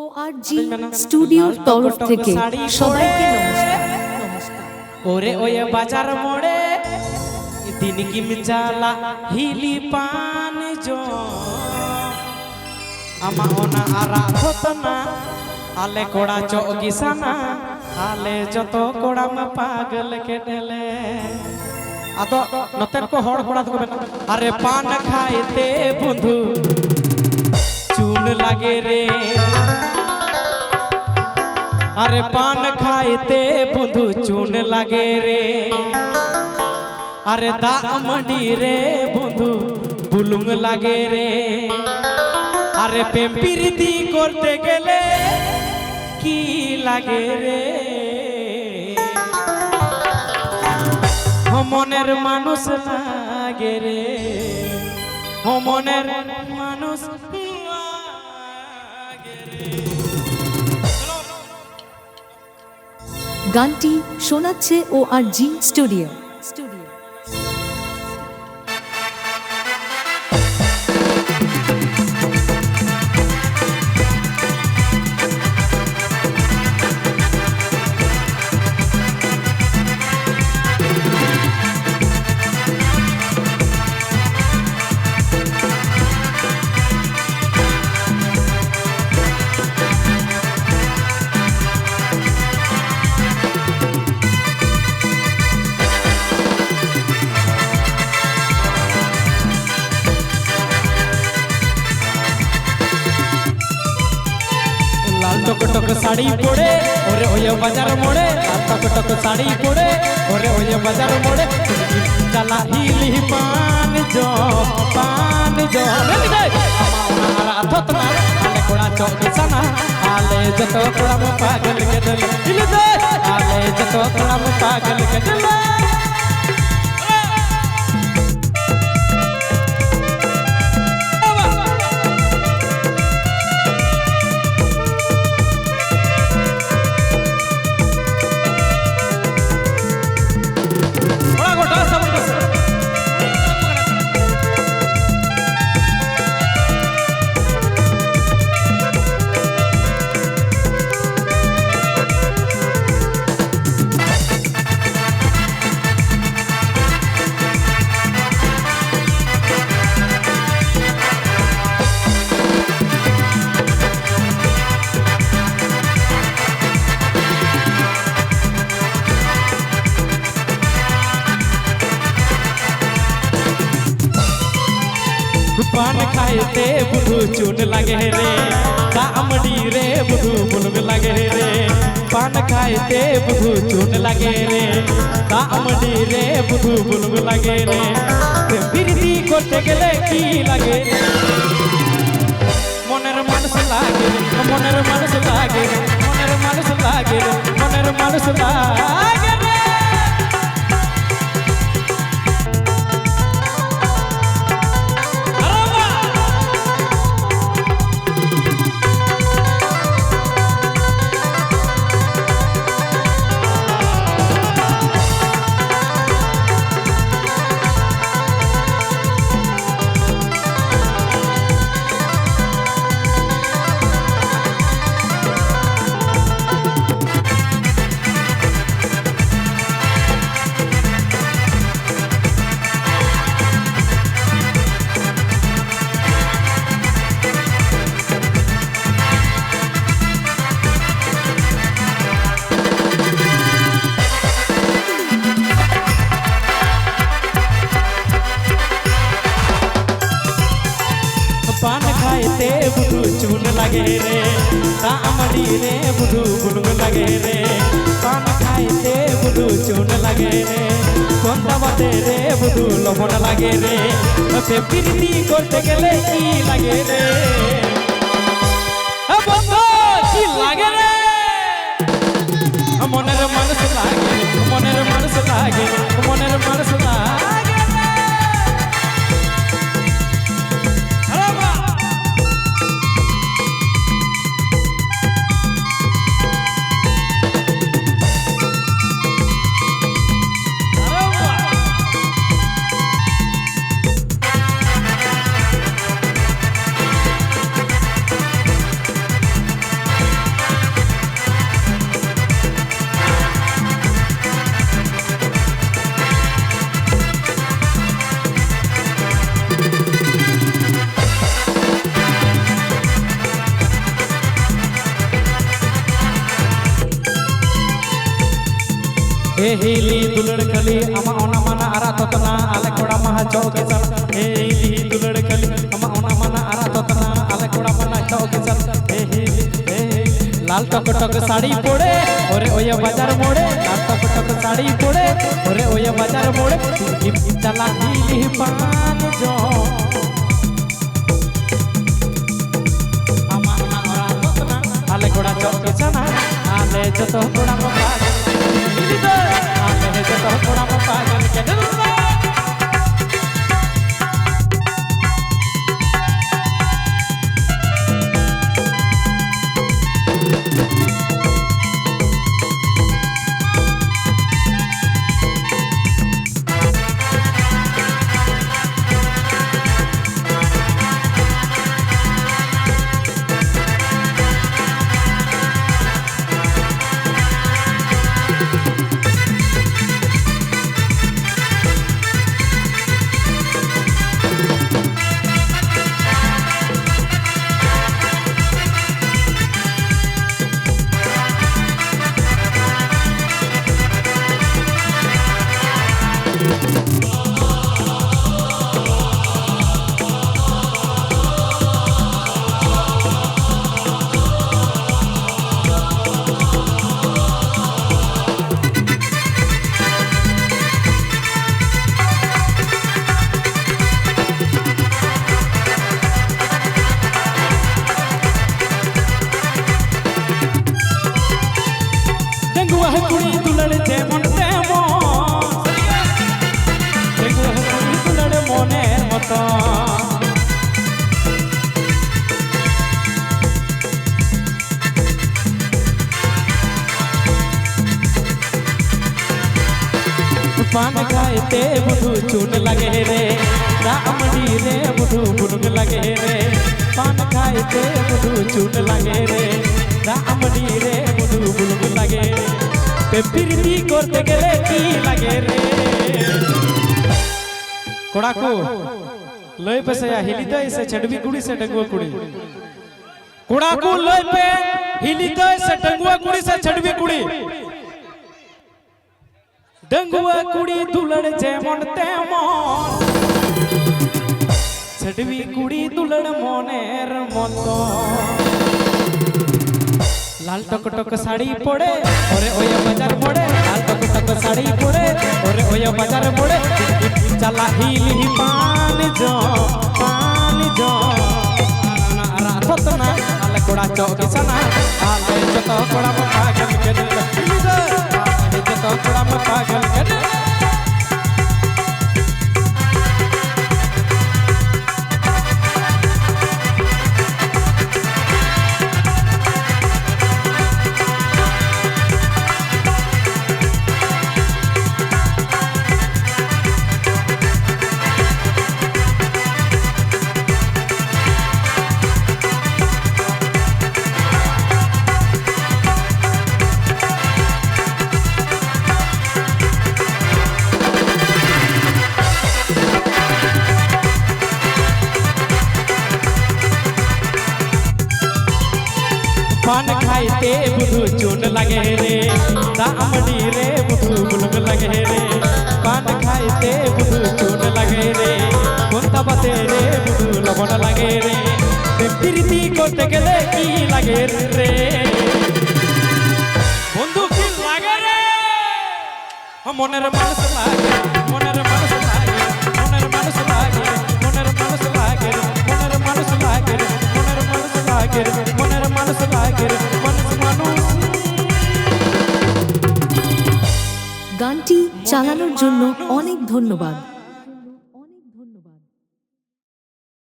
ORG স্টুডিওর তরফ থেকে সবাইকে নমস্কার। ওরে ওই বাজার মোড়ে দিন কি মিজালা হিলি পান জো আমা ওনা আরা হতনা আলে কোড়া চৌগিসানা আলে যত কোড়া মা পাগল के ढेले আদো নতেন কো হড় কোড়া দেখবেন আরে পান খাইতে বন্ধু চুন লাগে রে अरे पान खाइते बंधु चून लगे रे अरे दामडी रे बंधु बुलुंग लगे रे अरे प्रेमप्रीति करते गेले की लगे रे मनेर मानुष लागे रे मनेर मानुष গানটি শোনাচ্ছে ORG স্টুডিও। टक टक साड़ी पड़े ओरे ओये बाजार मोड़े टक टक साड़ी पड़े ओरे ओये बाजार मोड़े चला हिली पान जो हमारा थोतना आले कोड़ा चौकिसाना आले जतो कोड़ा में पागल के दिल हिली दे आले जतो कोड़ा में पागल के दिल पान खाइते बुधु चून लगे रे दामडी रे बुधु बुलग लगे रे पान खाइते बुधु चून लगे रे दामडी रे बुधु बुलग लगे रे प्रीति करते गेले की लगे मनेर मानुष लागे मनेर मानुष लागे मनेर मानुष लागे मनेर मानुष लागे पान खाइते बुधु चून लगे रे दामडी रे बुधु बुलग लगे रे पान खाइते बुधु चून लगे रे कोंदा बाते रे बुधु लवण लगे रे प्रीति करते गेले की लगे रे बंधु की लगे रे मनेर मानुष लागे मनेर मानुष लागे मनेर मानुष लागे ए हिली दुलड़ खली अमा ओना मना आरा ततना आले कोड़ा महा चौके सन ए हिली दुलड़ खली अमा ओना मना आरा ततना आले कोड़ा मना चौके सन ए हिली लाल टक टक साड़ी पड़े ओरे ओया बाजार मोड़े लाल टक टक साड़ी पड़े ओरे ओया बाजार मोड़े चला हिली पान जो अमा ओना आरा ततना आले कोड़ा चौके सन आले जतो कोड़ा महा आले जतो कोड़ा महा पागल के कुड़ी दुलड़ जेमन तेमन कुड़ी दुलड़ मने मत पान खाते बुढ़ू चून लगे रे रामडी रे बुढ़ू बुनुग लगे रे पान खाते बुढ़ू चून लगे रे रामडी रे बुढ़ू बुनुग लगे प्रीति करते गेले की लगे रे कोड़ा को लय पे से हिली दे से छड़वी कुड़ी से डंगुआ कुड़ी कोड़ा को लय पे हिली दे से डंगुआ कुड़ी से छड़वी कुड़ी डंगुआ कुड़ी दुलड़ जेमन तेमन छड़वी कुड़ी दुलड़ मोनेर मतो लाल टक टक साड़ी पड़े ओरे ओया बाजार मोड़े लाल टक टक साड़ी पड़े ओरे ओया बाजार मोड़े चला हिली पान जो राततना आले कोड़ा चौकी सना आले जतो कोड़ा पागल के आले जतो कोड़ा पागल के पान खाते बुढ़ू चून लगे रे रामडी रे बुढ़ू बुलग लगे रे पान खाते बुढ़ू चून लगे रे कोंता बाते रे बुढ़ू लबन लगे रे प्रीति करते गेले की लगे रे बंधु की लगे रे मनेर मानुष लागे मनेर मानुष लागे मनेर मानुष लागे मनेर मानुष लागे मनेर मानुष लागे मनेर मानुष लागे मनेर मानुष लागे मानुष मानुष গানটি চালানোর জন্য অনেক ধন্যবাদ।